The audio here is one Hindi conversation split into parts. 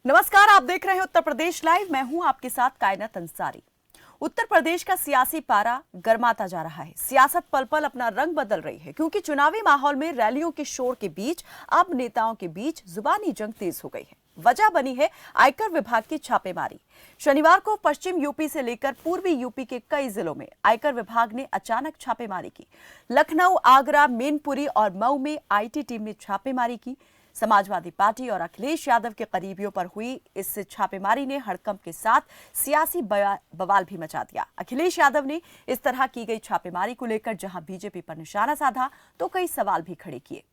नमस्कार, आप देख रहे हैं उत्तर प्रदेश लाइव। मैं हूं आपके साथ कायनात अंसारी। उत्तर प्रदेश का सियासी पारा गर्माता जा रहा है। सियासत पल पल अपना रंग बदल रही है क्योंकि चुनावी माहौल में रैलियों के शोर के बीच अब नेताओं के बीच जुबानी जंग तेज हो गई है। वजह बनी है आयकर विभाग की छापेमारी। शनिवार को पश्चिम यूपी से लेकर पूर्वी यूपी के कई जिलों में आयकर विभाग ने अचानक छापेमारी की। लखनऊ, आगरा, मैनपुरी और मऊ में आईटी टीम ने छापेमारी की। समाजवादी पार्टी और अखिलेश यादव के करीबियों पर हुई इस छापेमारी ने हड़कंप के साथ सियासी बवाल भी मचा दिया। अखिलेश यादव ने इस तरह की गई छापेमारी को लेकर जहां बीजेपी पर निशाना साधा तो कई सवाल भी खड़े किए।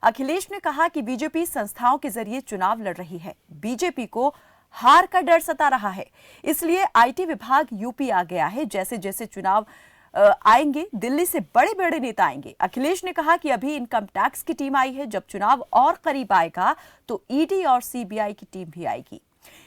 अखिलेश ने कहा कि बीजेपी संस्थाओं के जरिए चुनाव लड़ रही है, बीजेपी को हार का डर सता रहा है, इसलिए आईटी विभाग यूपी आ गया है। जैसे जैसे चुनाव आएंगे, दिल्ली से बड़े बड़े नेता आएंगे। अखिलेश ने कहा कि अभी इनकम टैक्स की टीम आई है, जब चुनाव और करीब आएगा तो ईडी और सीबीआई की टीम भी आएगी।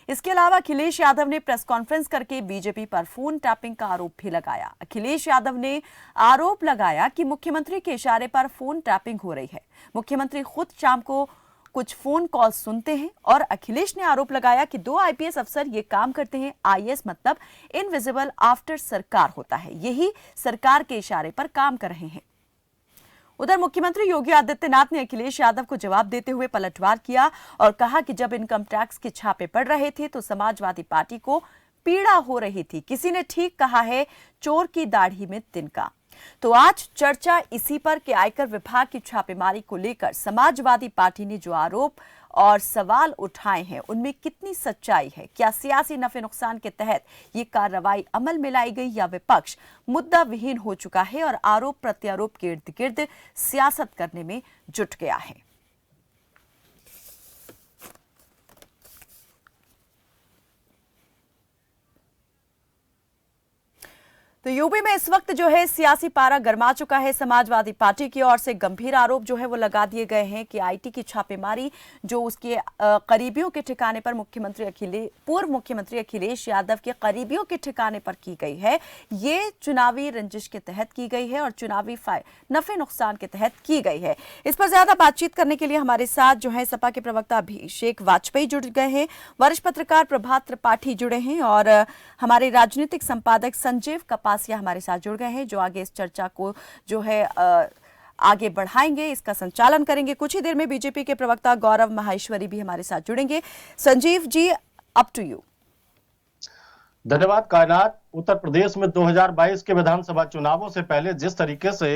इसके अलावा अखिलेश यादव ने प्रेस कॉन्फ्रेंस करके बीजेपी पर फोन टैपिंग का आरोप भी लगाया। अखिलेश यादव ने आरोप लगाया कि मुख्यमंत्री के इशारे पर फोन टैपिंग हो रही है। मुख्यमंत्री खुद शाम को कुछ फोन कॉल सुनते हैं और अखिलेश ने आरोप लगाया कि 2 आईपीएस अफसर ये काम करते हैं। आईएएस मतलब इनविजिबल आफ्टर सरकार होता है, यही सरकार के इशारे पर काम कर रहे हैं। उधर मुख्यमंत्री योगी आदित्यनाथ ने अखिलेश यादव को जवाब देते हुए पलटवार किया और कहा कि जब इनकम टैक्स के छापे पड़ रहे थे तो समाजवादी पार्टी को पीड़ा हो रही थी। किसी ने ठीक कहा है, चोर की दाढ़ी में तिनका। तो आज चर्चा इसी पर कि आयकर विभाग की छापेमारी को लेकर समाजवादी पार्टी ने जो आरोप और सवाल उठाए हैं उनमें कितनी सच्चाई है। क्या सियासी नफे नुकसान के तहत ये कार्रवाई अमल में लाई गई या विपक्ष मुद्दा विहीन हो चुका है और आरोप प्रत्यारोप के इर्द गिर्द सियासत करने में जुट गया है। तो यूपी में इस वक्त जो है सियासी पारा गर्मा चुका है। समाजवादी पार्टी की ओर से गंभीर आरोप जो है वो लगा दिए गए हैं कि आईटी की छापेमारी जो उसके करीबियों के ठिकाने पर पूर्व मुख्यमंत्री अखिलेश यादव के करीबियों के ठिकाने पर की गई है, ये चुनावी रंजिश के तहत की गई है और चुनावी नफे नुकसान के तहत की गई है। इस पर ज्यादा बातचीत करने के लिए हमारे साथ जो है सपा के प्रवक्ता अभिषेक वाजपेयी जुड़ गए हैं, वरिष्ठ पत्रकार प्रभात त्रिपाठी जुड़े हैं और हमारे राजनीतिक संपादक संजीव कपासिया हमारे साथ जुड़ गए हैं, जो आगे इस चर्चा को जो है आगे बढ़ाएंगे, इसका संचालन करेंगे। कुछ ही देर में बीजेपी के प्रवक्ता गौरव माहेश्वरी भी हमारे साथ जुड़ेंगे। Sanjeev ji, up to you. धन्यवाद कायनात। उत्तर प्रदेश में 2022 के विधानसभा चुनावों से पहले जिस तरीके से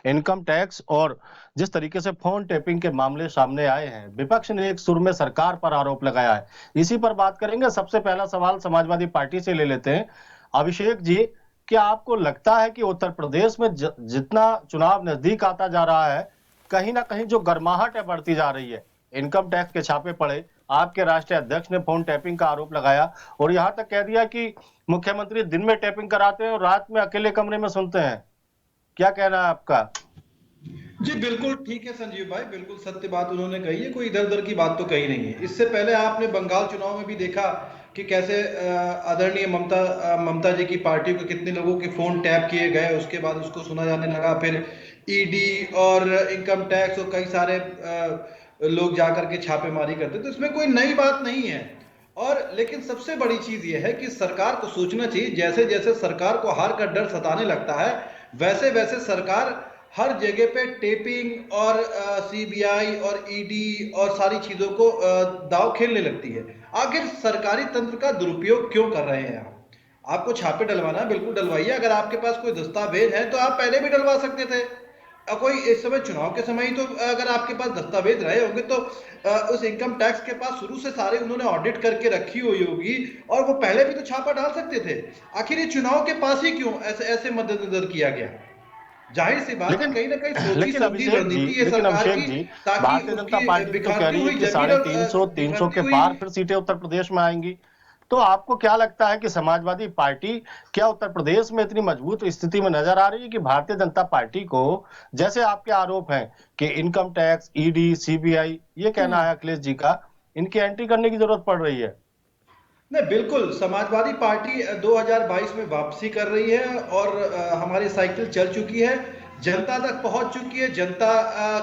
इनकम टैक्स और जिस तरीके से फोन टैपिंग के मामले सामने आए हैं, विपक्ष ने एक सुर में सरकार पर आरोप लगाया है। इसी पर बात करेंगे। सबसे पहला सवाल समाजवादी पार्टी से ले लेते हैं। अभिषेक जी, क्या आपको लगता है कि उत्तर प्रदेश में जितना चुनाव नजदीक आता जा रहा है, कहीं ना कहीं जो गर्माहट है बढ़ती जा रही है? इनकम टैक्स के छापे पड़े, आपके राष्ट्रीय अध्यक्ष ने फोन टैपिंग का आरोप लगाया और यहां तक कह दिया कि मुख्यमंत्री दिन में टैपिंग कराते हैं और रात में अकेले कमरे में सुनते हैं। क्या कहना है आपका? जी बिल्कुल ठीक है संजीव भाई, बिल्कुल सत्य बात उन्होंने कही है, कोई इधर उधर की बात तो कही नहीं है। इससे पहले आपने बंगाल चुनाव में भी देखा कि कैसे आदरणीय ममता जी की पार्टी को कितने लोगों के फोन टैप किए गए, उसके बाद उसको सुना जाने लगा। फिर ईडी और इनकम टैक्स और कई सारे लोग जाकर के छापेमारी करते, तो इसमें कोई नई बात नहीं है। और लेकिन सबसे बड़ी चीज यह है कि सरकार को सोचना चाहिए, जैसे जैसे सरकार को हार का डर सताने लगता है वैसे वैसे सरकार हर जगह पे टेपिंग और सीबीआई और ईडी और सारी चीजों को दाव खेलने लगती है। आखिर सरकारी तंत्र का दुरुपयोग क्यों कर रहे हैं आप? आपको छापे डलवाना है, बिल्कुल डलवाइए। अगर आपके पास कोई दस्तावेज है तो आप पहले भी डलवा सकते थे। कोई इस समय चुनाव के समय ही तो अगर आपके पास दस्तावेज रहे होंगे तो उस इनकम टैक्स के पास शुरू से सारे उन्होंने ऑडिट करके रखी हुई होगी और वो पहले भी तो छापा डाल सकते थे। आखिर ये चुनाव के पास ही क्यों ऐसे मद्देनजर किया गया? जाहिर सी बात है, कहीं ना कहीं सोची समझी रणनीति है सरकार की, ताकि भारतीय जनता पार्टी तो कह रही है कि 350 के पार फिर सीटें उत्तर प्रदेश में आएंगी। तो आपको क्या लगता है कि समाजवादी पार्टी क्या उत्तर प्रदेश में इतनी मजबूत स्थिति में नजर आ रही है कि भारतीय जनता पार्टी को, जैसे आपके आरोप हैं कि इनकम टैक्स, ईडी, सीबीआई, ये कहना है अखिलेश जी का, इनकी एंट्री करने की जरूरत पड़ रही है? नहीं, बिल्कुल समाजवादी पार्टी 2022 में वापसी कर रही है और हमारी साइकिल चल चुकी है, जनता तक पहुंच चुकी है। जनता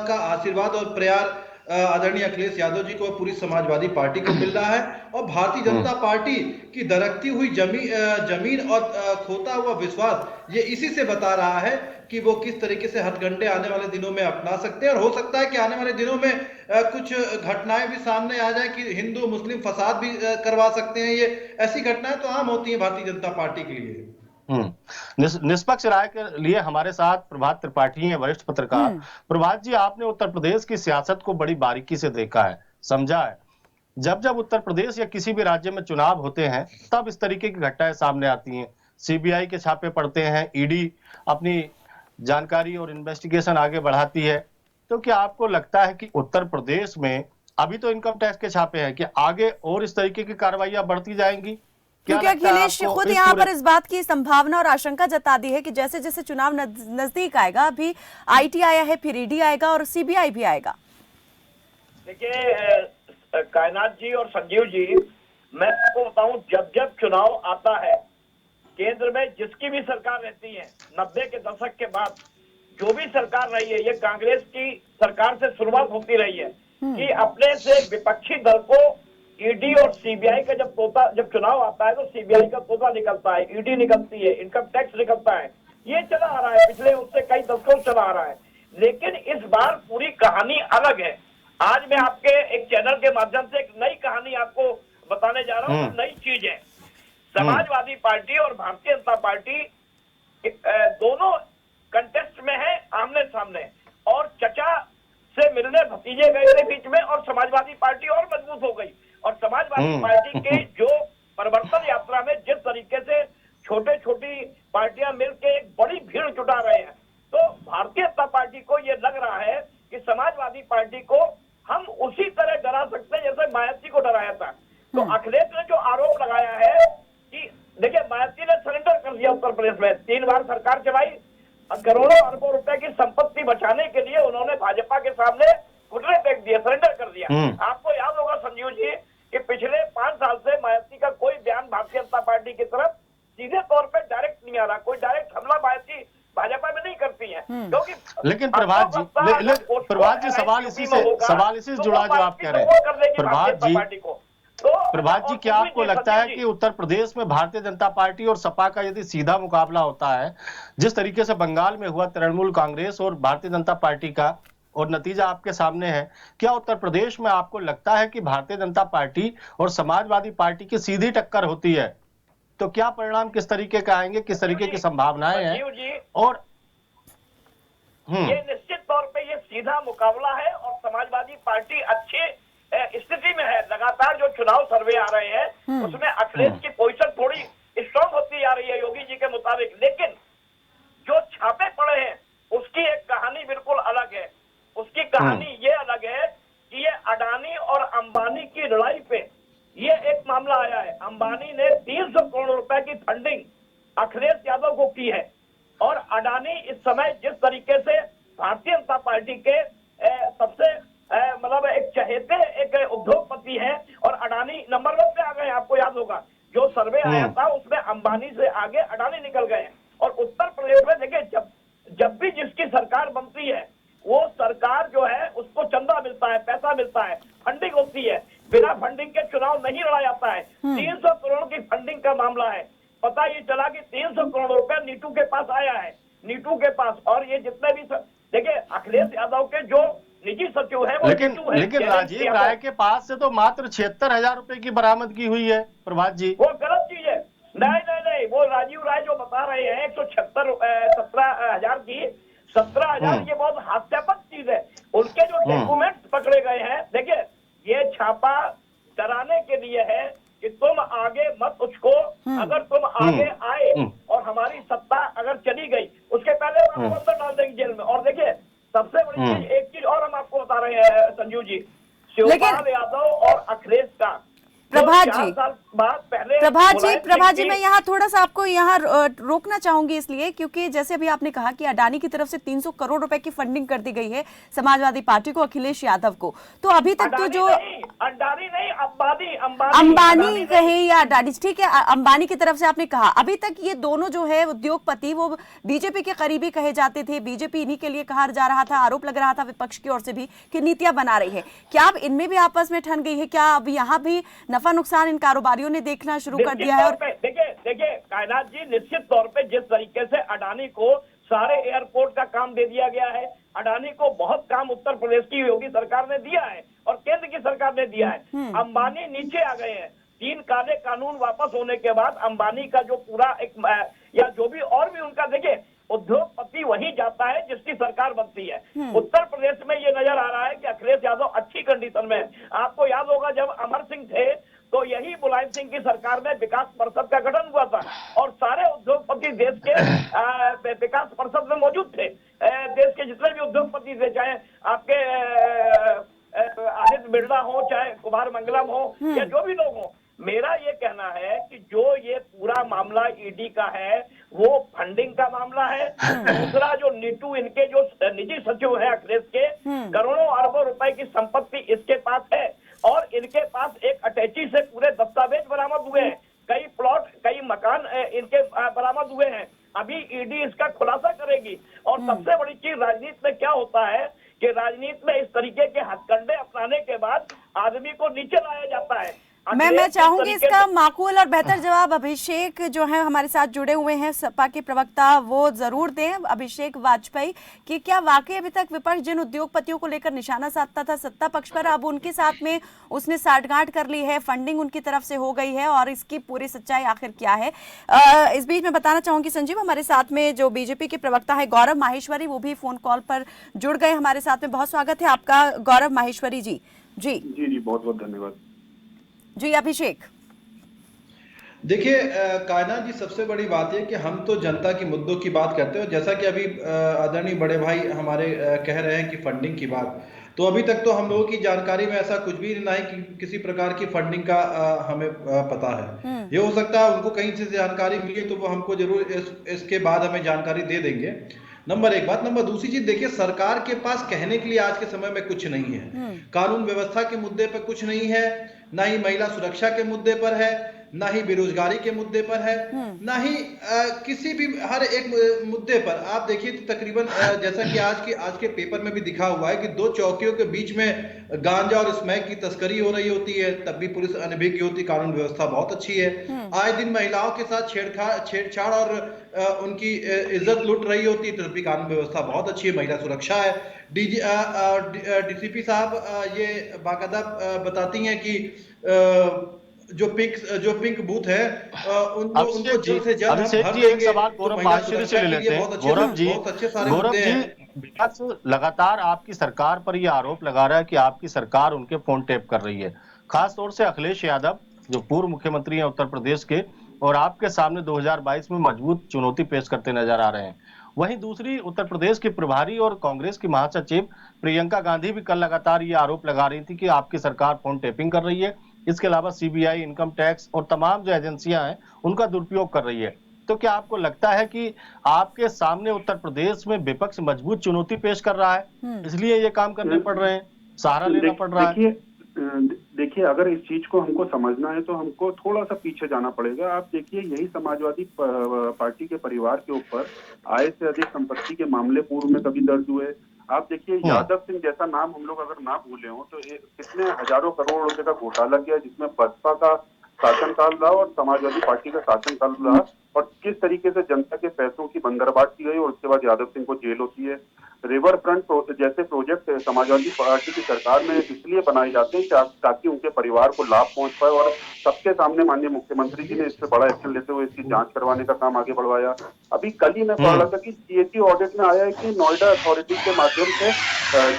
का आशीर्वाद और प्यार आदरणीय अखिलेश यादव जी को और पूरी समाजवादी पार्टी को मिल रहा है। और भारतीय जनता पार्टी की दरकती हुई जमीन और खोता हुआ विश्वास ये इसी से बता रहा है कि वो किस तरीके से हथकंडे आने वाले दिनों में अपना सकते हैं। और हो सकता है कि आने वाले दिनों में कुछ घटनाएं भी सामने आ जाए कि हिंदू मुस्लिम फसाद भी करवा सकते हैं। ये ऐसी घटनाएं तो आम होती हैं भारतीय जनता पार्टी के लिए। निष्पक्ष राय के लिए हमारे साथ प्रभात त्रिपाठी हैं, वरिष्ठ पत्रकार। प्रभात जी, आपने उत्तर प्रदेश की सियासत को बड़ी बारीकी से देखा है, समझा है। जब जब उत्तर प्रदेश या किसी भी राज्य में चुनाव होते हैं तब इस तरीके की घटनाएं सामने आती हैं। सीबीआई के छापे पड़ते हैं, ईडी अपनी जानकारी और इन्वेस्टिगेशन आगे बढ़ाती है। तो क्या आपको लगता है कि उत्तर प्रदेश में अभी तो इनकम टैक्स के छापे हैं कि आगे और इस तरीके की कार्रवाइयां बढ़ती जाएंगी? क्योंकि अखिलेश खुद यहाँ पर इस बात की संभावना और आशंका जता दी है कि जैसे जैसे चुनाव नजदीक आएगा, अभी आईटी आया है, फिर ईडी आएगा और सीबीआई भी आएगा। देखिए कायनात जी और संजीव जी, मैं आपको बताऊं, जब जब चुनाव आता है केंद्र में जिसकी भी सरकार रहती है, 90 के दशक के बाद जो भी सरकार रही है, ये कांग्रेस की सरकार से शुरुआत होती रही है कि अपने से विपक्षी दल को ईडी और सीबीआई का जब चुनाव आता है तो सीबीआई का तोता निकलता है, ईडी निकलती है, इनकम टैक्स निकलता है। ये चला आ रहा है, पिछले उससे कई दशकों चला आ रहा है। लेकिन इस बार पूरी कहानी अलग है। आज मैं आपके एक चैनल के माध्यम से एक नई कहानी आपको बताने जा रहा हूँ। नई चीज है, समाजवादी पार्टी और भारतीय जनता पार्टी दोनों कंटेस्ट में है, आमने सामने। और चचा से मिलने भतीजे गए थे बीच में, और समाजवादी पार्टी और मजबूत हो गई। और समाजवादी पार्टी के जो परिवर्तन यात्रा में जिस तरीके से छोटे छोटी पार्टियां मिलकर एक बड़ी भीड़ जुटा रहे हैं, तो भारतीय जनता पार्टी को यह लग रहा है कि समाजवादी पार्टी को हम उसी तरह डरा सकते हैं जैसे मायावती को डराया था। तो अखिलेश ने जो आरोप लगाया है कि देखिए, मायावती ने सरेंडर कर दिया उत्तर प्रदेश में, 3 बार सरकार चलाई, करोड़ों अरबों रुपए की संपत्ति बचाने के लिए उन्होंने भाजपा के सामने घुटने फेंक दिए, सरेंडर कर दिया। आपको याद होगा संजीव जी कि पिछले 5 साल से मायावती का कोई बयान भारतीय जनता पार्टी की तरफ सीधे तौर पे डायरेक्ट नहीं आ रहा, कोई डायरेक्ट हमला मायावती भाजपा में नहीं करती है, क्योंकि लेकिन प्रभात जी सवाल इसी से जुड़ा जो आप कह रहे हैं प्रभात जी, क्या आपको लगता है कि उत्तर प्रदेश में भारतीय जनता पार्टी और सपा का यदि सीधा मुकाबला होता है, जिस तरीके से बंगाल में हुआ तृणमूल कांग्रेस और भारतीय जनता पार्टी का, और नतीजा आपके सामने है, क्या उत्तर प्रदेश में आपको लगता है कि भारतीय जनता पार्टी और समाजवादी पार्टी की सीधी टक्कर होती है, तो क्या परिणाम किस तरीके का आएंगे, किस तरीके की संभावनाएं हैं? और ये निश्चित तौर पे ये सीधा मुकाबला है और समाजवादी पार्टी अच्छे स्थिति में है। लगातार जो चुनाव सर्वे आ रहे हैं उसमें अखिलेश की पोजीशन थोड़ी स्ट्रांग होती जा रही है योगी जी के मुताबिक। लेकिन जो छापे पड़े हैं उसकी एक कहानी बिल्कुल अलग है। उसकी कहानी ये अलग है कि ये अडानी और अंबानी की लड़ाई पे ये एक मामला आया है। अंबानी ने 300 करोड़ रुपए की फंडिंग अखिलेश यादव को की है, और अडानी इस समय जिस तरीके से भारतीय जनता पार्टी के सबसे मतलब एक चहेते एक उद्योगपति है, और अडानी नंबर 1 पे आ गए। आपको याद होगा जो सर्वे आया था उसमें अंबानी से आगे अडानी निकल गए। और उत्तर प्रदेश में देखिए, जब भी जिसकी सरकार बनती है वो सरकार जो है उसको चंदा मिलता है, पैसा मिलता है, फंडिंग होती है। बिना फंडिंग के चुनाव नहीं लड़ा जाता है। 300 करोड़ की फंडिंग का मामला है। पता ये चला कि 300 करोड़ रुपए नीटू के पास आया है, नीटू के पास। और ये जितने भी देखिए अखिलेश यादव के जो निजी सचिव है वो लेकिन राजीव राय के पास से तो मात्र 76,000 रुपए की बरामदगी हुई है प्रभात जी। वो गलत चीज है। नहीं, वो राजीव राय जो बता रहे हैं 17,000 की 17,000, ये बहुत हास्यास्पद चीज है। उनके जो डॉक्यूमेंट्स पकड़े गए हैं, देखिए ये छापा डराने के लिए है कि तुम आगे मत उसको, अगर तुम आगे आए और हमारी सत्ता अगर चली गई उसके पहले आपको अंदर डाल देंगे जेल में। और देखिए सबसे बड़ी चीज, एक चीज और हम आपको बता रहे हैं संजीव जी, शिवपाल यादव और अखिलेश का प्रभात जी, मैं यहाँ यहाँ थोड़ा सा आपको यहाँ रोकना चाहूंगी, इसलिए क्योंकि जैसे अभी आपने कहा कि अडानी की तरफ से 300 करोड़ रुपए की फंडिंग कर दी गई है समाजवादी पार्टी को, अखिलेश यादव को। तो अभी तक तो जो अडानी नहीं, अंबानी अंबानी कहे या अडानी, ठीक है, अंबानी की तरफ से आपने कहा। अभी तक ये दोनों जो है उद्योगपति वो बीजेपी के करीबी कहे जाते थे, बीजेपी इन्हीं के लिए कहा जा रहा था, आरोप लग रहा था विपक्ष की ओर से भी कि नीतियां बना रही है। क्या अब इनमें भी आपस में ठन गई है? क्या अब यहाँ भी नफा नुकसान इन कारोबारियों ने देखना शुरू कर दिया है? और देखिए कायनात जी, निश्चित तौर पे जिस तरीके से अडानी को सारे एयरपोर्ट का काम दे दिया गया है, अडानी को बहुत काम उत्तर प्रदेश की योगी सरकार ने दिया है और केंद्र की सरकार ने दिया है। अंबानी नीचे आ गए हैं। 3 काले कानून वापस होने के बाद अंबानी का जो पूरा एक या जो भी और भी उनका, देखिए उद्योगपति वहीं जाता है जिसकी सरकार बनती है। उत्तर प्रदेश में ये नजर आ रहा है कि अखिलेश यादव अच्छी कंडीशन में है। आपको याद होगा जब अमर सिंह थे तो यही मुलायम सिंह की सरकार में विकास परिषद का गठन हुआ था और सारे उद्योगपति देश के विकास परिषद में मौजूद थे। देश के जितने भी उद्योगपति थे, चाहे आपके आदित्य बिरला हो, चाहे कुमार मंगलम हो या जो भी लोग हो, मेरा ये कहना है कि जो ये पूरा मामला ईडी का है वो फंडिंग का मामला है। दूसरा जो नीटू, इनके जो निजी सचिव है अखिलेश के, करोड़ों अरबों रुपए की संपत्ति इसके पास है और इनके पास एक अटैची से पूरे दस्तावेज बरामद हुए हैं, कई प्लॉट, कई मकान इनके बरामद हुए हैं। अभी ईडी इसका खुलासा करेगी। और सबसे बड़ी चीज राजनीति में क्या होता है कि राजनीति में इस तरीके के हथकंडे अपनाने के बाद आदमी को नीचे लाया जाता है। मैं चाहूंगी इसका माकूल और बेहतर जवाब अभिषेक जो है हमारे साथ जुड़े हुए हैं, सपा के प्रवक्ता, वो जरूर दें। अभिषेक वाजपेयी कि क्या वाकई अभी तक विपक्ष जिन उद्योगपतियों को लेकर निशाना साधता था सत्ता पक्ष पर, अब उनके साथ में उसने साठगांठ कर ली है, फंडिंग उनकी तरफ से हो गई है और इसकी पूरी सच्चाई आखिर क्या है? इस बीच में बताना चाहूंगी संजीव, हमारे साथ में जो बीजेपी के प्रवक्ता है गौरव माहेश्वरी, वो भी फोन कॉल पर जुड़ गए हमारे साथ में। बहुत स्वागत है आपका गौरव माहेश्वरी जी। जी बहुत बहुत धन्यवाद जी। अभिषेक देखिए कायनात जी, सबसे बड़ी बात है कि हम तो जनता की मुद्दों की बात करते हैं। जैसा कि अभी आदरणीय बड़े भाई हमारे कह रहे हैं कि फंडिंग की बात, तो अभी तक तो हम लोगों की जानकारी में ऐसा कुछ भी नहीं कि किसी प्रकार की फंडिंग का हमें पता है। ये हो सकता है उनको कहीं से जानकारी मिली तो वो हमको जरूर इसके बाद हमें जानकारी दे देंगे। नंबर 1 बात। नंबर दूसरी चीज, देखिए सरकार के पास कहने के लिए आज के समय में कुछ नहीं है। कानून व्यवस्था के मुद्दे पर कुछ नहीं है, ना ही महिला सुरक्षा के मुद्दे पर है, ना ही बेरोजगारी के मुद्दे पर है, ना ही किसी भी हर एक मुद्दे पर आप देखिए तो तकरीबन जैसा कि आज के पेपर में भी दिखा हुआ है कि 2 चौकियों के बीच में गांजा और स्मैक की तस्करी हो रही होती है, तब भी पुलिस अनभिज्ञ होती। कानून व्यवस्था बहुत अच्छी है। आए दिन महिलाओं के साथ छेड़छाड़ और उनकी इज्जत लूट रही होती, तब भी कानून व्यवस्था बहुत अच्छी है, महिला सुरक्षा है। डीसीपी साहब ये बाकायदा बताती हैं कि जो पिंक बूथ है उनको जल्द से जल्द अभिषेक जी एक सवाल गौरव माहेश्वरी से ले लेते हैं। गौरव जी, विपक्ष लगातार आपकी सरकार पर यह आरोप लगा रहा है कि आपकी सरकार उनके फोन टैप कर रही है, खास तौर से अखिलेश यादव जो पूर्व मुख्यमंत्री हैं उत्तर प्रदेश के और आपके सामने 2022 में मजबूत चुनौती पेश करते नजर आ रहे हैं। वहीं दूसरी उत्तर प्रदेश की प्रभारी और कांग्रेस की महासचिव प्रियंका गांधी भी कल लगातार ये आरोप लगा रही थी कि आपकी सरकार फोन टैपिंग कर रही है, इसके अलावा सीबीआई, इनकम टैक्स और तमाम जो एजेंसियां हैं उनका दुरुपयोग कर रही है। तो क्या आपको लगता है कि आपके सामने उत्तर प्रदेश में विपक्ष मजबूत चुनौती पेश कर रहा है, इसलिए ये काम करने पड़ रहे हैं, सहारा लेना पड़ रहा है? देखिए अगर इस चीज को हमको समझना है तो हमको थोड़ा सा पीछे जाना पड़ेगा। आप देखिए यही समाजवादी पार्टी के परिवार के ऊपर आय से अधिक संपत्ति के मामले पूर्व में कभी दर्ज हुए। आप देखिए यादव सिंह जैसा नाम हम लोग अगर ना भूले हो तो कितने हजारों करोड़ रुपए का घोटाला किया जिसमें बसपा का शासनकाल रहा और समाजवादी पार्टी का शासनकाल रहा और किस तरीके से जनता के पैसों की बंदरबाट की गई और उसके बाद यादव सिंह को जेल होती है। रिवर फ्रंट जैसे प्रोजेक्ट समाजवादी पार्टी की सरकार में इसलिए बनाए जाते हैं ताकि उनके परिवार को लाभ पहुंच पाए और सबके सामने माननीय मुख्यमंत्री जी ने इस पर बड़ा एक्शन लेते हुए इसकी जांच करवाने का काम आगे बढ़वाया। अभी कल ही मैं पढ़ रहा था कि सीएजी ऑडिट में आया है कि नोएडा अथॉरिटी के माध्यम से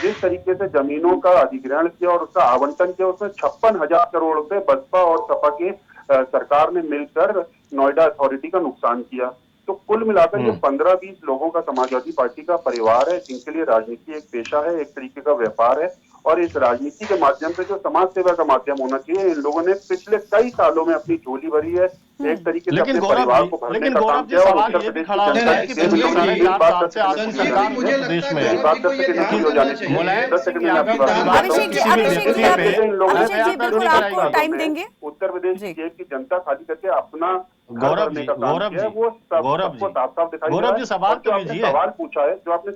जिस तरीके से जमीनों का अधिग्रहण किया और उसका आवंटन किया उसमें 56,000 करोड़ रुपए बसपा और सपा के सरकार ने मिलकर नोएडा अथॉरिटी का नुकसान किया। तो कुल मिलाकर जो 15-20 लोगों का समाजवादी पार्टी का परिवार है जिनके लिए राजनीति एक पेशा है, एक तरीके का व्यापार है और इस राजनीति के माध्यम से जो समाज सेवा का माध्यम होना चाहिए, इन लोगों ने पिछले कई सालों में अपनी झोली भरी है, एक तरीके से लेकिन अपने गौरव परिवार जी, को भरने लेकिन का गौरव काम जी किया। और सवाल उत्तर ये भी प्रदेश की खड़ा होता जनता है की कि जेब में पिछले लोगों ने 4 साल से आपकी संजीव जी, सरकार मुझे प्रदेश लगता में है है। बात गौरव जी को ये 10 सेकंड ध्यान हो जाने रखना चाहिए। चाहिए। मुलायम 10 सिंह सेकंड में आपकी यादव बात परिवार सुनाता हूँ। अभिषेक जी, किसी भी अभिषेक जी, व्यक्ति पे इन लोगों ने अभिषेक जी बिल्कुल नहीं आपको कराई टाइम में देंगे। उत्तर प्रदेश जी। की जेब की जनता खाली करके अपना गौरव भरने जी, का काम गौरव किया है। जी, वो गौरव सबको जी, साफ साफ दिखाई दे गौरव रहा जी है। सवाल और तो जो आपने लीजिए।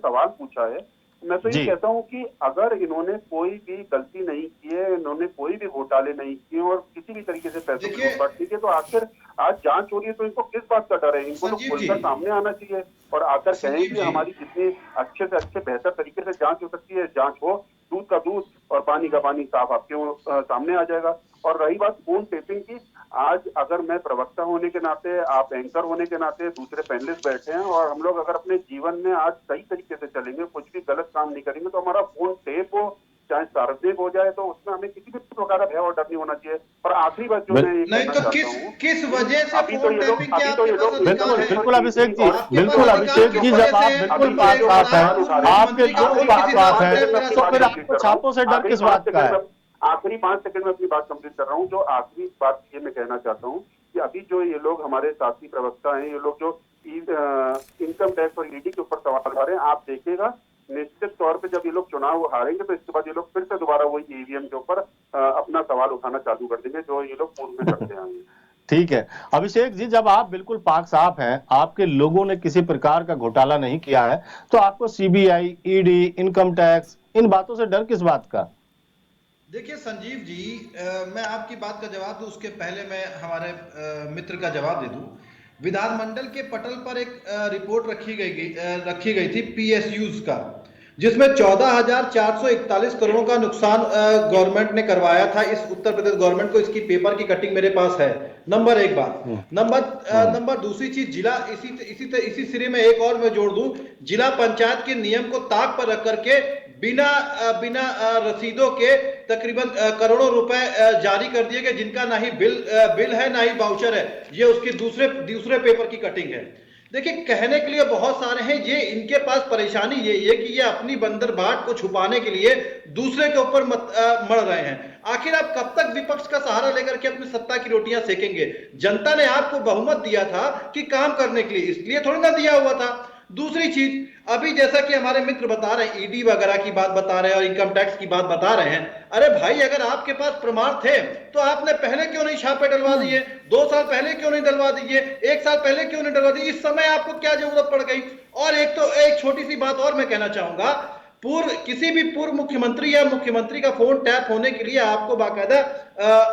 सवाल पूछा है, मैं तो ये जी। कहता हूँ कि अगर इन्होंने कोई भी गलती नहीं की है, इन्होंने कोई भी घोटाले नहीं किए और किसी भी तरीके से पैसों की देखिए- लूटपाट की है, तो आखिर आज जांच हो रही है, तो इनको किस बात का डर है? इनको तो संजीव जी। खुलकर सामने आना चाहिए और आकर कहें संजीव कि जी। हमारी जितनी अच्छे से अच्छे बेहतर तरीके से जांच हो सकती है, जांच हो, दूध का दूध और पानी का पानी साफ आपके सामने आ जाएगा। और रही बात फोन टेपिंग की, आज अगर मैं प्रवक्ता होने के नाते, आप एंकर होने के नाते, दूसरे पैनलिस्ट बैठे हैं और हम लोग अगर अपने जीवन में आज सही तरीके से चलेंगे, कुछ भी गलत काम नहीं करेंगे, तो हमारा फोन टेप हो चाहे सार्वजनिक हो जाए, तो उसमें हमें किसी भी प्रकार का भय और डर नहीं होना चाहिए। और आखिरी बात जो मैं ये नहीं कहना तो चाहता किस हूँ, किस वजह से अभी तो फोन ये लोग- टैपिंग के अभी तो ये आपके पास लोग- अधिकार बिल्कुल है? बिल्कुल अभिषेक जी, आपके बिल्कुल पास अभिषेक अधिकार जी, किस जब वजह आप से है? बिल्कुल अभी पाक एक साफ है, मुख्यमंत्री आपके का जो फोन पाक किसी साफ से है, टैप करा तो सकता फिर है। आपको छापों से डर किस बात का है? आखिरी 5 सेकंड में अपनी बात कंप्लीट कर रहा हूँ। जो आखिरी बात ये मैं कहना चाहता हूँ कि अभी जो ये लोग हमारे साथी प्रवक्ता हैं, ये लोग जो इनकम टैक्स और ईडी के ऊपर सवाल उठा रहे हैं, आप देखिएगा निश्चित तौर पे जब ये लोग चुनाव हारेंगे तो इसके बाद ये लोग फिर से दोबारा वही ईवीएम के ऊपर अपना सवाल उठाना चालू कर देंगे, जो ये लोग पूर्व में करते आए हैं। ठीक है अभिषेक जी, जब आप बिल्कुल पाक साफ हैं, आपके लोगों ने किसी प्रकार का घोटाला नहीं किया है, तो आपको सीबीआई, ईडी, इनकम टैक्स, इन बातों से डर किस बात का? देखिए संजीव जी, मैं आपकी बात का जवाब दूं उसके पहले मैं हमारे मित्र का जवाब दे दूं। विधानमंडल के पटल पर एक रिपोर्ट रखी गई थी पीएसयूज का, जिसमें 14,441 करोड़ का नुकसान गवर्नमेंट ने करवाया था इस उत्तर प्रदेश गवर्नमेंट को। इसकी पेपर की कटिंग मेरे पास है। नंबर एक बात। नंबर दूसरी चीज, जिला इसी सिरे में एक और मैं जोड़ दूं, जिला पंचायत के नियम को ताक पर रख करके बिना रसीदों के तकरीबन करोड़ों रुपए जारी कर दिए गए, जिनका ना ही बिल है ना ही वाउचर है। ये उसके दूसरे पेपर की कटिंग है। देखिए, कहने के लिए बहुत सारे हैं, ये इनके पास परेशानी ये है कि ये अपनी बंदरबाट को छुपाने के लिए दूसरे के ऊपर मर रहे हैं। आखिर आप कब तक विपक्ष का सहारा लेकर के अपनी सत्ता की रोटियां सेकेंगे? जनता ने आपको बहुमत दिया था कि काम करने के लिए, इसलिए थोड़ी ना दिया हुआ था। दूसरी चीज, अभी जैसा कि हमारे मित्र बता रहे हैं, ईडी वगैरह की बात बता रहे हैं और इनकम टैक्स की बात बता रहे हैं। अरे भाई, अगर आपके पास प्रमाण थे तो आपने पहले क्यों नहीं छापे डलवा दिए? 2 साल पहले क्यों नहीं डलवा दिए? 1 साल पहले क्यों नहीं डलवा दिए? इस समय आपको क्या जरूरत पड़ गई? और एक छोटी सी बात और मैं कहना चाहूंगा, किसी भी पूर्व मुख्यमंत्री या मुख्यमंत्री का फोन टैप होने के लिए आपको बाकायदा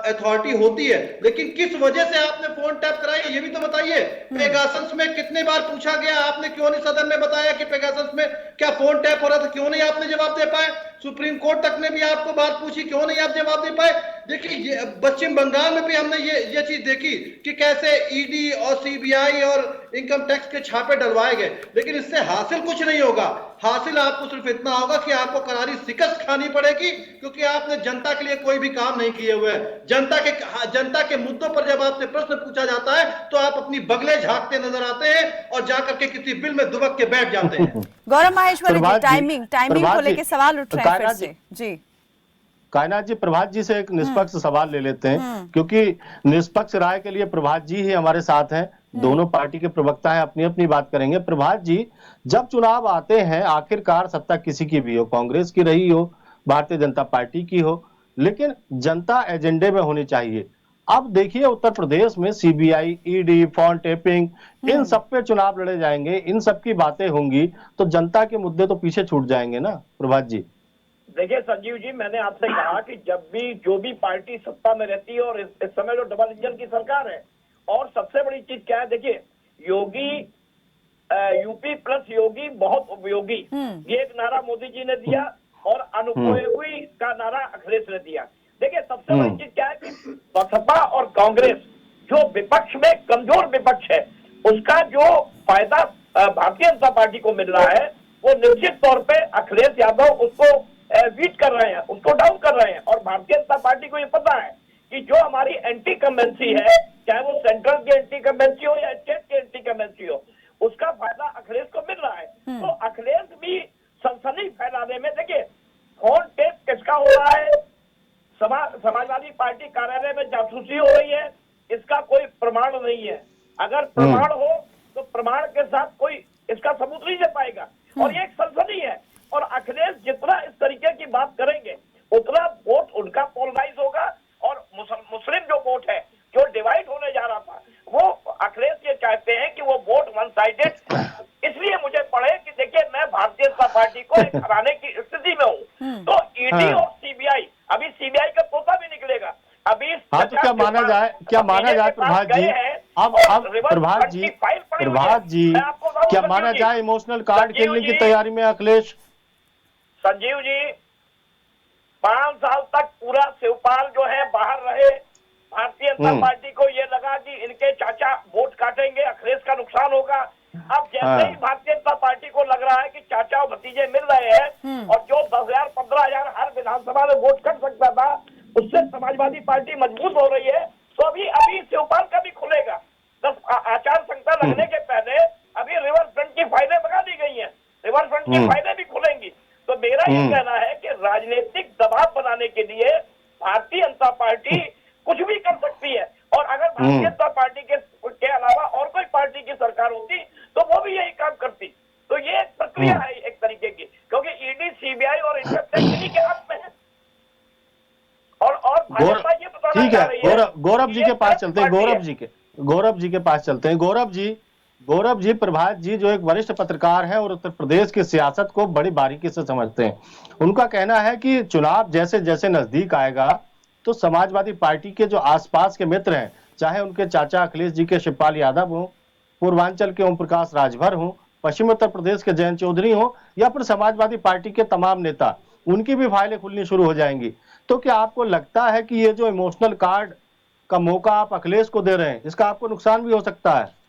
अथॉरिटी होती है, लेकिन किस वजह से आपने फोन टैप कराई, ये भी तो बताइए। पेगासस में कितने बार पूछा गया, आपने क्यों नहीं सदन में बताया कि पेगासस में क्या फोन टैप हो रहा था? क्यों नहीं आपने जवाब दे पाए? सुप्रीम कोर्ट तक ने भी आपको बात पूछी, क्यों नहीं आप जवाब दे पाए? देखिए, पश्चिम बंगाल में भी हमने ये चीज देखी कि कैसे ईडी और सीबीआई और इनकम टैक्स के छापे डलवाए गए, लेकिन इससे हासिल कुछ नहीं होगा। हासिल आपको सिर्फ इतना होगा कि आपको करारी शिकस्त खानी पड़ेगी, क्योंकि आपने जनता के लिए कोई भी काम नहीं किए हुए। जनता के मुद्दों पर जब आपसे प्रश्न पूछा जाता है तो आप अपनी बगले झांकते नजर आते हैं और जाकर के किसी बिल में दुबक के बैठ जाते हैं। गौरव माहेश्वरी जी, प्रभात जी, टाइमिंग प्रभात को जी, लेके सवाल उठ रहे हैं फिर कायनात से जी। कायनात जी, प्रभात जी से एक निष्पक्ष सवाल ले लेते हैं, क्योंकि निष्पक्ष राय के लिए प्रभात जी ही हमारे साथ हैं। दोनों पार्टी के प्रवक्ता हैं, अपनी अपनी बात करेंगे। प्रभात जी, जब चुनाव आते हैं, आखिरकार सत्ता किसी की भी हो, कांग्रेस की रही हो, भारतीय जनता पार्टी की हो, लेकिन जनता एजेंडे में होनी चाहिए। अब देखिए, उत्तर प्रदेश में सीबीआई, ईडी, फोन टेपिंग, इन सब पे चुनाव लड़े जाएंगे, इन सब की बातें होंगी, तो जनता के मुद्दे तो पीछे छूट जाएंगे ना प्रभात जी। देखिए संजीव जी, मैंने आपसे कहा कि जब भी जो भी पार्टी सत्ता में रहती है, और इस समय जो डबल इंजन की सरकार है, और सबसे बड़ी चीज क्या है, देखिए, योगी यूपी प्लस योगी बहुत उपयोगी, ये एक नारा मोदी जी ने दिया, और अनुपयोगी का नारा अखिलेश ने दिया। देखिए, सबसे बड़ी चीज क्या है कि बसपा और कांग्रेस जो विपक्ष में कमजोर विपक्ष है, उसका जो फायदा भारतीय जनता पार्टी को मिल रहा है, वो निश्चित तौर पे अखिलेश यादव उसको वीट कर रहे हैं, उसको डाउन कर रहे हैं। और भारतीय जनता पार्टी को ये पता है कि जो हमारी एंटी कमेंसी है, चाहे वो सेंट्रल की एंटी कमेंसी हो या स्टेट की एंटी कमेंसी हो, उसका फायदा अखिलेश को मिल रहा है। तो अखिलेश भी सनसनी फैलाने में, देखिए, फोन टेप किसका हो रहा है, समाजवादी पार्टी कार्यालय में जासूसी हो रही है, इसका कोई प्रमाण नहीं है। अगर प्रमाण हो तो प्रमाण के साथ कोई इसका सबूत नहीं दे पाएगा। और ये एक सनसनी है। और अखिलेश जितना इस तरीके की बात करेंगे उतना वोट उनका पोलराइज होगा, और मुस्लिम जो वोट है जो डिवाइड होने जा रहा था, वो अखिलेश ये चाहते हैं कि वो वोट वन साइडेड इसलिए मुझे पड़े कि देखिए मैं भारतीय जनता पार्टी को हराने की स्थिति में हूँ। तो ईडी और सीबीआई, अभी सीबीआई का तोता भी निकलेगा अभी। हाँ, तो क्या माना जाए प्रभात जी, अब प्रभात जी क्या माना जाए इमोशनल कार्ड खेलने की तैयारी में अखिलेश? संजीव जी 5 साल तक पूरा शिवपाल जो है बाहर रहे, भारतीय जनता पार्टी को ये लगा कि इनके चाचा वोट काटेंगे, अखिलेश का नुकसान होगा। अब जैसे ही भारतीय जनता पार्टी को लग रहा है कि चाचा और भतीजे मिल रहे हैं और जो 10,000 15,000 हर विधानसभा में वोट कर सकता था उससे समाजवादी पार्टी मजबूत हो रही है, तो अभी शिवपाल का भी खुलेगा। आचार संहिता लगने के पहले अभी रिवर फ्रंट की फाइलें बना दी गई हैं, रिवर फ्रंट की फाइलें भी खुलेंगी। तो मेरा ये कहना है कि राजनीतिक दबाव बनाने के लिए भारतीय जनता पार्टी कुछ भी कर सकती है, और अगर भारतीय जनता पार्टी के अलावा और कोई पार्टी की सरकार होती तो वो भी यही काम करती। तो ये एक प्रक्रिया है एक तरीके की, क्योंकि ईडी सीबीआई और इनकम टैक्स इन्हीं के हाथ में है। और भाजपा ये बताना ठीक चाह रही है, है गौरव जी के पास चलते हैं, गौरव जी के पास चलते हैं। गौरव जी प्रभात जी जो एक वरिष्ठ पत्रकार हैं और उत्तर प्रदेश की सियासत को बड़ी बारीकी से समझते हैं, उनका कहना है कि चुनाव जैसे जैसे नजदीक आएगा तो समाजवादी पार्टी के जो आसपास के मित्र हैं, चाहे उनके चाचा अखिलेश जी के शिवपाल यादव हो, पूर्वांचल के ओम प्रकाश राजभर हो, पश्चिम उत्तर प्रदेश के जयंत चौधरी हो, या फिर समाजवादी पार्टी के तमाम नेता, उनकी भी फाइलें खुलनी शुरू हो जाएंगी। तो क्या आपको लगता है कि ये जो इमोशनल कार्ड का मौका आप अखिलेश को दे रहे हैं, इसका आपको नुकसान भी हो सकता है?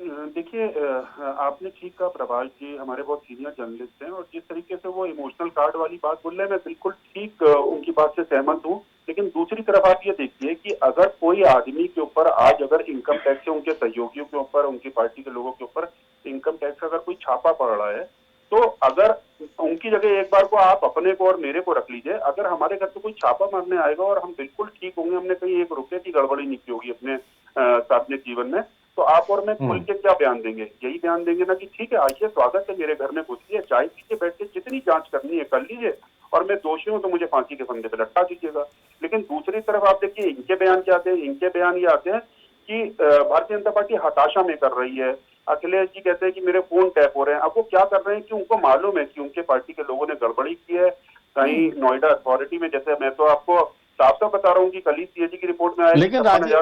देखिए, आपने ठीक कहा, प्रभाष जी हमारे बहुत सीनियर जर्नलिस्ट हैं, और जिस तरीके से वो इमोशनल कार्ड वाली बात बोल रहे हैं मैं बिल्कुल ठीक उनकी बात से सहमत हूँ। लेकिन दूसरी तरफ आप ये देखिए कि अगर कोई आदमी के ऊपर आज अगर इनकम टैक्स से उनके सहयोगियों के ऊपर, उनकी पार्टी के लोगों के ऊपर इनकम टैक्स का अगर कोई छापा पड़ रहा है, तो अगर उनकी जगह एक बार को आप अपने को और मेरे को रख लीजिए, अगर हमारे घर पे कोई छापा मारने आएगा और हम बिल्कुल ठीक होंगे, हमने कहीं 1 रुपये की गड़बड़ी नहीं की होगी अपने सार्वजनिक जीवन में, तो आप और मैं खुल के क्या बयान देंगे? यही बयान देंगे ना कि ठीक है, आइए, स्वागत है, मेरे घर में घुसिए, चाय पीजिए, बैठ के जितनी जांच करनी है कर लीजिए, और मैं दोषी हूं तो मुझे फांसी के फंदे पे लटका दीजिएगा। लेकिन दूसरी तरफ आप देखिए इनके बयान क्या आते हैं, इनके बयान ये आते हैं कि भारतीय जनता पार्टी हताशा में कर रही है। अखिलेश जी कहते हैं कि मेरे फोन टैप हो रहे हैं। अब वो क्या कर रहे हैं कि उनको मालूम है कि उनके पार्टी के लोगों ने गड़बड़ी की है। कहीं नोएडा अथॉरिटी में, जैसे मैं तो आपको साफ साफ बता रहा हूँ कि कल ही सीएजी की रिपोर्ट में आया, लेकिन राजीव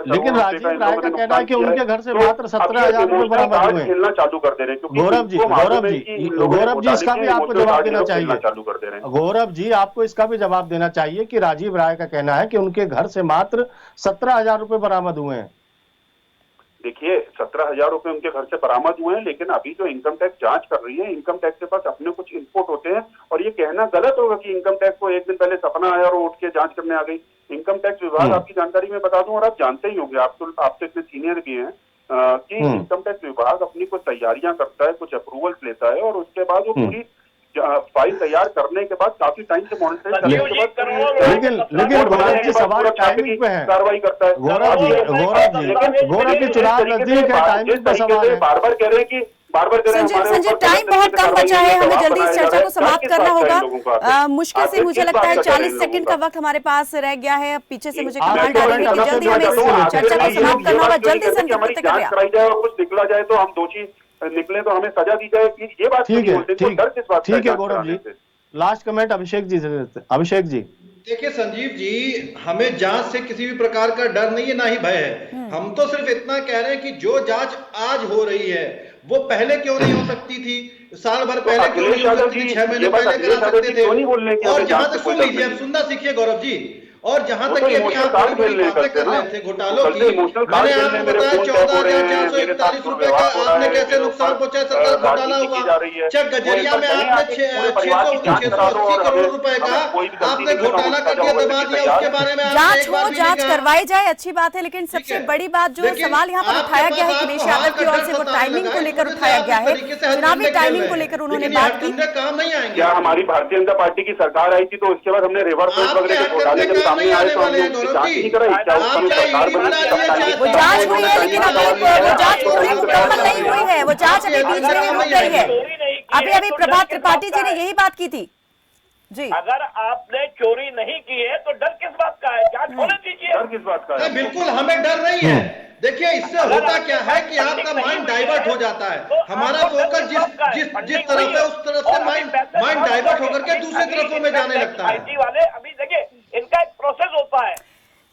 राय का कहना है कि उनके घर से मात्र 17,000 रुपए बरामद हुए। खेलना चालू कर दे रहे हैं। गौरव जी इसका भी आपको जवाब देना चाहिए। चालू कर दे रहे हैं गौरव जी, आपको इसका भी जवाब देना चाहिए कि राजीव राय का कहना है कि उनके घर से मात्र 17,000 रुपए बरामद हुए हैं। देखिए, 17,000 रुपए उनके घर से बरामद हुए हैं, लेकिन अभी जो इनकम टैक्स जांच कर रही है, इनकम टैक्स के पास अपने कुछ इनपुट होते हैं, और ये कहना गलत होगा कि इनकम टैक्स को एक दिन पहले सपना आया और उठ के जांच करने आ गई। इनकम टैक्स विभाग, आपकी जानकारी में बता दूं, और आप जानते ही होंगे, आप तो इतने सीनियर भी हैं कि इनकम टैक्स विभाग अपनी कुछ तैयारियां करता है, कुछ अप्रूवल्स लेता है, और उसके बाद वो पूरी फाइल तैयार करने के बाद काफी टाइम से मॉनिटरिंग करने के बाद, लेकिन गौरव जी सवाल टाइमिंग पे है, कार्रवाई करता है। गौरव जी चुनाव नजदीक है, टाइमिंग पे सवाल है। बार बार कह रहे हैं कि संजीव टाइम बहुत कम बचा है, हमें जल्दी इस चर्चा को समाप्त करना होगा। मुश्किल से मुझे लगता है 40 सेकंड का वक्त हमारे पास रह गया है। पीछे से मुझे कमांड आ रही है कि जल्दी हमें इस चर्चा को समाप्त करना होगा। जल्दी संजीव प्रतिक्रिया कराई जाए, और कुछ निकला जाए तो हम दोषी निकले तो हमें सजा दी जाए, कि ये बात ठीक है। गौरव जी, लास्ट कमेंट अभिषेक जी से देते हैं। अभिषेक जी, देखिए संजीव जी, हमें जांच से किसी भी प्रकार का डर नहीं है, ना ही भय है। हम तो सिर्फ इतना कह रहे हैं कि जो जांच आज हो रही है वो पहले क्यों नहीं हो सकती थी, साल भर पहले क्यों नहीं हो सकती थी, 6 महीने पहले करा सकते थे। और जहां तक सुन लीजिए, अब सुनना सीखिए गौरव जी, और जहां वो तक तो कि अभी इमोशनल आप कार्ड बड़ी बड़ी खेलने बातें करते कर ना, रहे थे घोटालों कल से की, इमोशनल कार्ड मैंने खेलने आपको मेरे बताया फोन टैप हो रहे हैं, 14,441 रुपए का आपने कैसे नुकसान पहुंचाया, सरकार घोटाला हुआ। जा रही है। चक गजरिया में आपने पूरे परिवार की जांच करा दो 680 और करोड़ हमें रुपए का कोई भी गलती आपने नहीं है तो हम घोटाला उसका कर दिया, जवाब दबा देने के दिया, तैयार उसके हैं। बारे में आपने जांच एक बार हो, भी नहीं जांच कहा। करवाई जाए, अच्छी बात है, लेकिन ठीक सबसे है। बड़ी बात जो लेकिन सवाल यहाँ पर आपके उठाया गया है पास अखिलेश आपको यादव हाथ की का ओर डर से, वो सताने टाइमिंग लगा को है, लेकर इस वजह से उठाया आप गया इस है, तरीके से हथकंडे चुनावी खेल टाइमिंग रहे को हैं। लेकर उन्होंने लेकिन ये बात की। हथकंडे काम नहीं आएंगे क्या आपके। हमारी भारतीय जनता पार्टी की सरकार आई थी तो उसके बाद हमने रिवर्स आपके वगैरह के घोटाले हथकंडे जब काम सामने नहीं आए आने तो वाले हमने हैं उसकी गौरव जांच जी। ही नहीं कराई। क्या उस आप समय चाहे सरकार ईडी बनी बना थी, लिए, चाहे वो जांच हुई है, लेकिन अभी वो आपके जांच पूरी आपके मुकम्मल नहीं हुई है, वो जांच अभी बीच में ही रुक गई है। चोरी नहीं की अभी है अभी तो प्रभात डर किस त्रिपाठी बात जी का ने है? यही बात की थी जी। अगर आपने चोरी नहीं की है तो डर किस बात का है? जांच होने दीजिए। डर किस बात का है? नहीं, बिल्कुल हमें डर नहीं है। देखिए, इससे अगर होता आपके क्या है पास कि फंडिंग आपका नहीं माइंड हुई डाइवर्ट है, हो जाता है। तो हमारा आपको डर फोकस किस बात का है? जिस फंडिंग तरफ हुई है उस तरफ से और अभी माइंड पैसे माइंड समाप्त डाइवर्ट हो होकर के गए। दूसरी अभी तरफों में जाने इनकम लगता है। टैक्स IT वाले अभी देखिए, इनका एक प्रोसेस होता है।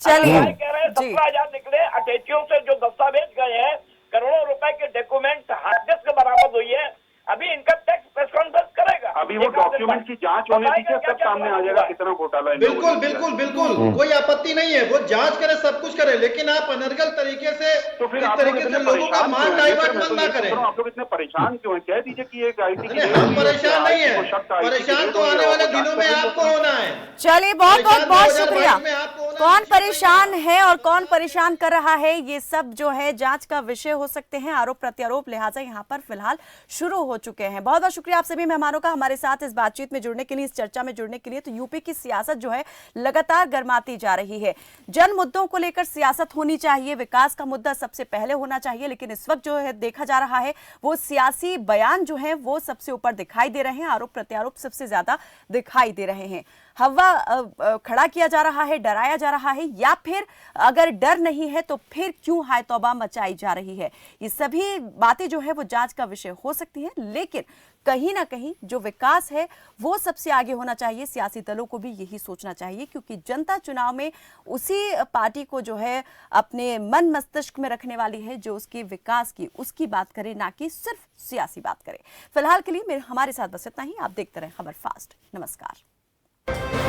चलिए अभी कह रहे हैं जी। 17,000 निकले, अटैचियों से जो दस्तावेज गए हैं, करोड़ों रुपए के डॉक्यूमेंट हार्ड डिस्क बरामद हुई है। अभी इनकम टैक्स प्रेस कॉन्फ्रेंस करेगा। अभी वो डॉक्यूमेंट की जांच होने दीजिए, सब सामने आ जाएगा कितना घोटाला इन लोगों बिल्कुल ने किया बिल्कुल है। बिल्कुल, कोई आपत्ति नहीं है, वो जांच करे, सब कुछ करे, लेकिन आप अनर्गल तरीके से तो फिर इस आप लोग तरीके इतने से लोगों का परेशान माइंड क्यों हैं? ये डाइवर्ट फिर मैं तो मत ना ये पूछ करें। रहा हूं, आप लोग इतने परेशान क्यों हैं? कह दीजिए कि एक आईटी की नहीं, रेड हम हुई है, परेशान नहीं IT को है, शक था, IT की परेशान रेड तो हुई है आने और वाले वो जांच दिनों में कर रही है। आपको होना है। चलिए, बहुत बहुत परेशान बहुत 2022 शुक्रिया। में आपको होना कौन है, परेशान है और कौन परेशान कर रहा है, ये सब जो है जांच का विषय हो सकते हैं, आरोप प्रत्यारोप लिहाजा यहाँ पर फिलहाल शुरू हो चुके हैं। बहुत बहुत शुक्रिया आप सभी मेहमानों का हमारे साथ इस बातचीत में जुड़ने के लिए, इस चर्चा में जुड़ने के लिए। तो यूपी की सियासत जो है लगातार गर्माती जा रही है। जन मुद्दों को लेकर सियासत होनी चाहिए, विकास का मुद्दा सबसे पहले होना चाहिए, लेकिन इस वक्त जो है देखा जा रहा है वो सियासी बयान जो है वो सबसे ऊपर दिखाई दे रहे हैं, आरोप प्रत्यारोप सबसे ज्यादा दिखाई दे रहे हैं। हवा खड़ा किया जा रहा है, डराया जा रहा है, या फिर अगर डर नहीं है तो फिर क्यों हाय तौबा मचाई जा रही है। ये सभी बातें जो है वो जांच का विषय हो सकती हैं, लेकिन कहीं ना कहीं जो विकास है वो सबसे आगे होना चाहिए। सियासी दलों को भी यही सोचना चाहिए, क्योंकि जनता चुनाव में उसी पार्टी को जो है अपने मन मस्तिष्क में रखने वाली है जो उसके विकास की, उसकी बात करे, ना कि सिर्फ सियासी बात करे। फिलहाल के लिए हमारे साथ बस इतना ही। आप देखते रहें खबर फास्ट। नमस्कार।